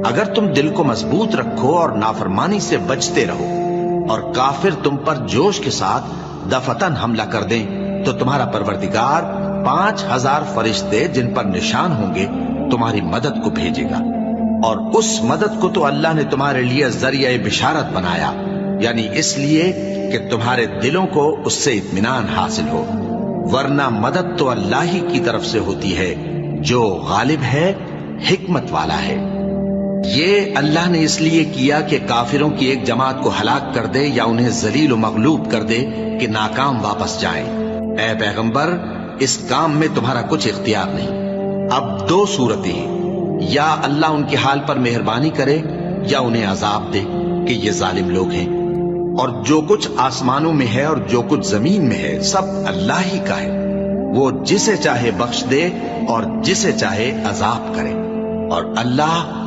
اگر تم دل کو مضبوط رکھو اور نافرمانی سے بچتے رہو اور کافر تم پر جوش کے ساتھ دفتن حملہ کر دیں تو تمہارا پروردگار 5000 فرشتے جن پر نشان ہوں گے تمہاری مدد کو بھیجے گا، اور اس مدد کو تو اللہ نے تمہارے لیے ذریعہ بشارت بنایا، یعنی اس لیے کہ تمہارے دلوں کو اس سے اطمینان حاصل ہو، ورنہ مدد تو اللہ ہی کی طرف سے ہوتی ہے جو غالب ہے، حکمت والا ہے۔ یہ اللہ نے اس لیے کیا کہ کافروں کی ایک جماعت کو ہلاک کر دے یا انہیں ذلیل و مغلوب کر دے کہ ناکام واپس جائیں۔ اے پیغمبر، اس کام میں تمہارا کچھ اختیار نہیں۔ اب دو صورتیں ہیں، یا اللہ ان کے حال پر مہربانی کرے یا انہیں عذاب دے کہ یہ ظالم لوگ ہیں، اور جو کچھ آسمانوں میں ہے اور جو کچھ زمین میں ہے سب اللہ ہی کا ہے، وہ جسے چاہے بخش دے اور جسے چاہے عذاب کرے، اور اللہ